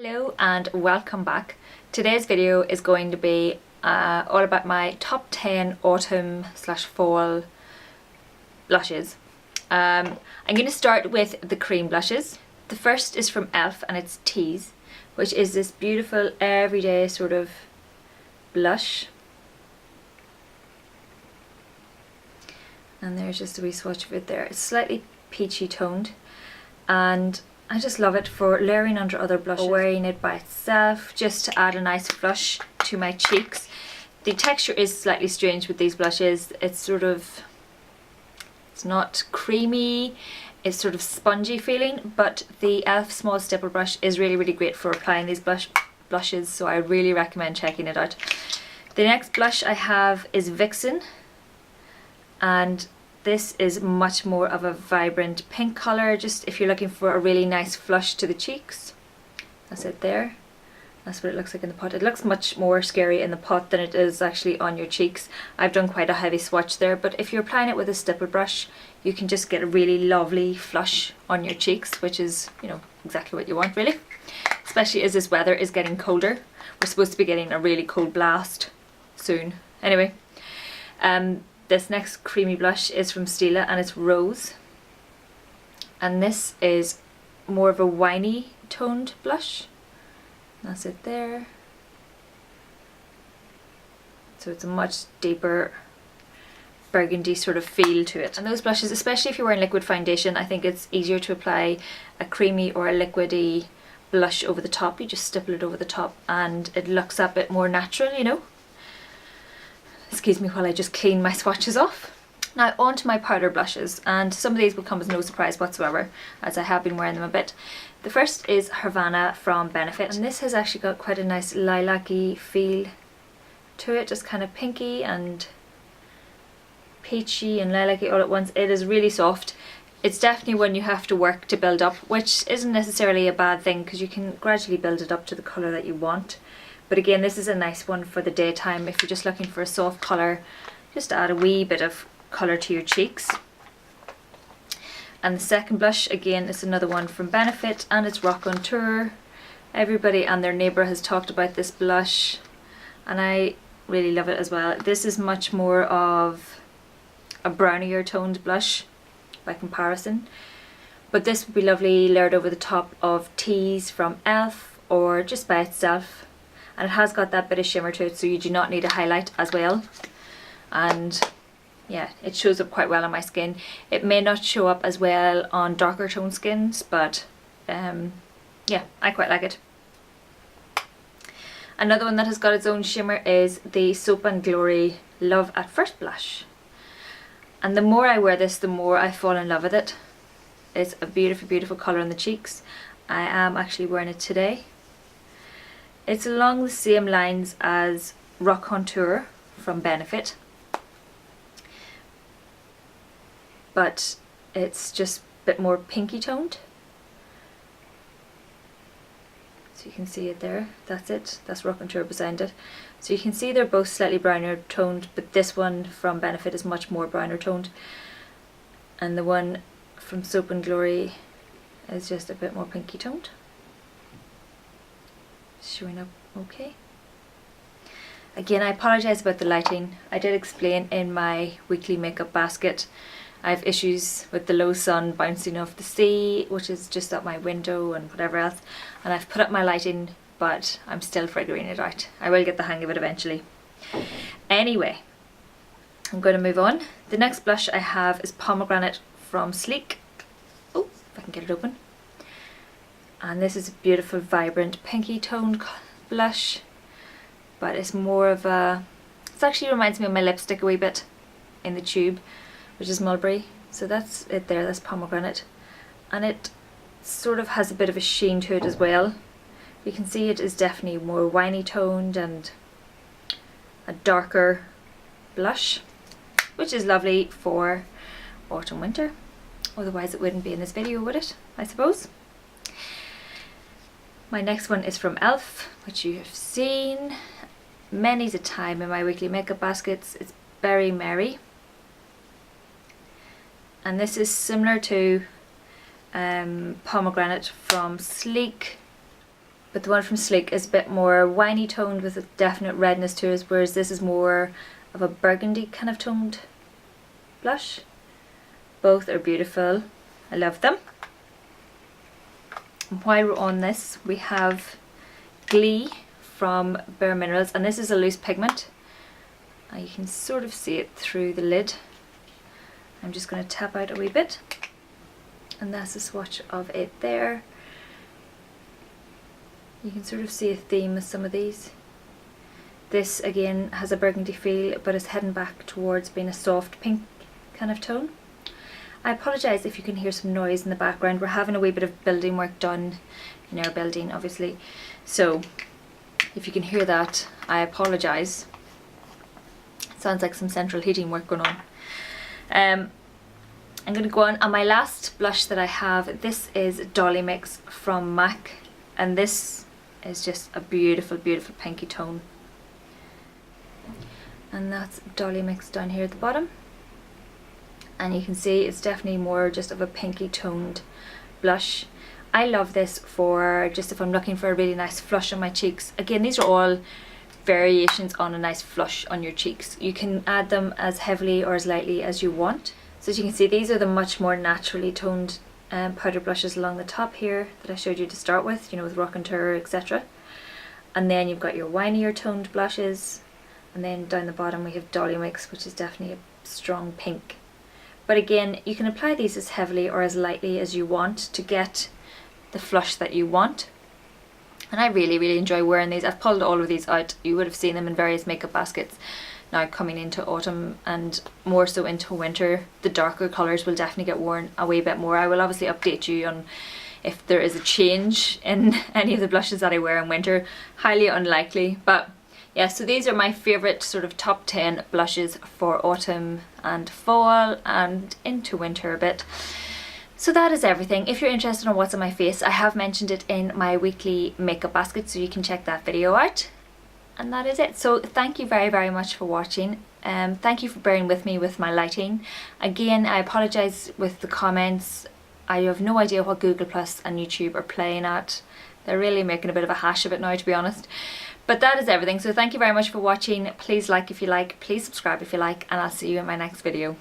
Hello and welcome back. Today's video is going to be all about my top 10 autumn/fall blushes. I'm going to start with the cream blushes. The first is from e.l.f. and it's Tease, which is this beautiful everyday sort of blush. And there's just a wee swatch of it there. It's slightly peachy toned and I just love it for layering under other blushes, or wearing it by itself just to add a nice flush to my cheeks. The texture is slightly strange with these blushes. It's not creamy, it's sort of spongy feeling, but the e.l.f. small stipple brush is really great for applying these blushes, so I really recommend checking it out. The next blush I have is Vixen, and this is much more of a vibrant pink colour, just if you're looking for a really nice flush to the cheeks. That's it there. That's what it looks like in the pot. It looks much more scary in the pot than it is actually on your cheeks. I've done quite a heavy swatch there, but if you're applying it with a stipple brush, you can just get a really lovely flush on your cheeks, which is, you know, exactly what you want really. Especially as this weather is getting colder. We're supposed to be getting a really cold blast soon. Anyway, this next creamy blush is from Stila and it's Rose, and this is more of a winey toned blush. That's it there. So it's a much deeper burgundy sort of feel to it. And those blushes, especially if you're wearing liquid foundation, I think it's easier to apply a creamy or a liquidy blush over the top. You just stipple it over the top and it looks a bit more natural, you know. Excuse me while I just clean my swatches off. Now on to my powder blushes, and some of these will come as no surprise whatsoever as I have been wearing them a bit. The first is Havana from Benefit, and this has actually got quite a nice lilac-y feel to it, just kind of pinky and peachy and lilac-y all at once. It is really soft. It's definitely one you have to work to build up, which isn't necessarily a bad thing because you can gradually build it up to the colour that you want. But again, this is a nice one for the daytime if you're just looking for a soft colour, just to add a wee bit of colour to your cheeks. And the second blush, again, is another one from Benefit and it's Rock on Tour. Everybody and their neighbour has talked about this blush and I really love it as well. This is much more of a brownier toned blush by comparison, but this would be lovely layered over the top of Tease from e.l.f. or just by itself. And it has got that bit of shimmer to it, so you do not need a highlight as well. And yeah, it shows up quite well on my skin. It may not show up as well on darker toned skins, but yeah, I quite like it. Another one that has got its own shimmer is the Soap & Glory Love at First Blush. And the more I wear this, the more I fall in love with it. It's a beautiful colour on the cheeks. I am actually wearing it today. It's along the same lines as Rock on Tour from Benefit, but it's just a bit more pinky toned. So you can see it there, that's it, that's Rock on Tour beside it. So you can see they're both slightly browner toned, but this one from Benefit is much more browner toned. And the one from Soap & Glory is just a bit more pinky toned. Showing up okay. Again, I apologise about the lighting. I did explain in my weekly makeup basket I have issues with the low sun bouncing off the sea, which is just out my window and whatever else, and I've put up my lighting, but I'm still figuring it out. I will get the hang of it eventually. Anyway, I'm going to move on. The next blush I have is Pomegranate from Sleek. Oh, if I can get it open. And this is a beautiful vibrant pinky toned blush, but it's more of a, it actually reminds me of my lipstick a wee bit in the tube, which is Mulberry. So that's it there, that's Pomegranate, and it sort of has a bit of a sheen to it as well. You can see it is definitely more winey toned and a darker blush, which is lovely for autumn winter. Otherwise it wouldn't be in this video, would it? I suppose. My next one is from e.l.f., which you have seen many's a time in my weekly makeup baskets. It's Berry Merry. And this is similar to Pomegranate from Sleek, but the one from Sleek is a bit more winey toned with a definite redness to it, whereas this is more of a burgundy kind of toned blush. Both are beautiful. I love them. And while we're on this, we have Glee from Bare Minerals, and this is a loose pigment. You can sort of see it through the lid. I'm just going to tap out a wee bit, and that's a swatch of it there. You can sort of see a theme with some of these. This again has a burgundy feel, but it's heading back towards being a soft pink kind of tone. I apologise if you can hear some noise in the background. We're having a wee bit of building work done in our building, obviously. So if you can hear that, I apologise. Sounds like some central heating work going on. I'm going to go on my last blush that I have. This is Dolly Mix from MAC, and this is just a beautiful, beautiful pinky tone. And that's Dolly Mix down here at the bottom. And you can see it's definitely more just of a pinky toned blush. I love this for just if I'm looking for a really nice flush on my cheeks. Again, these are all variations on a nice flush on your cheeks. You can add them as heavily or as lightly as you want. So as you can see, these are the much more naturally toned powder blushes along the top here that I showed you to start with, you know, with Rock and Tour, etc. And then you've got your winier toned blushes, and then down the bottom we have Dolly Mix, which is definitely a strong pink. But again, you can apply these as heavily or as lightly as you want to get the flush that you want. And I really, really enjoy wearing these. I've pulled all of these out. You would have seen them in various makeup baskets. Now coming into autumn and more so into winter, the darker colours will definitely get worn a wee bit more. I will obviously update you on if there is a change in any of the blushes that I wear in winter. Highly unlikely, but yeah, so these are my favourite sort of top 10 blushes for autumn and fall and into winter a bit. So that is everything. If you're interested in what's on my face, I have mentioned it in my weekly makeup basket, so you can check that video out. And that is it. So thank you very, very much for watching. Thank you for bearing with me with my lighting. Again, I apologise with the comments. I have no idea what Google Plus and YouTube are playing at. They're really making a bit of a hash of it now, to be honest. But that is everything. So thank you very much for watching. Please like if you like, please subscribe if you like, and I'll see you in my next video.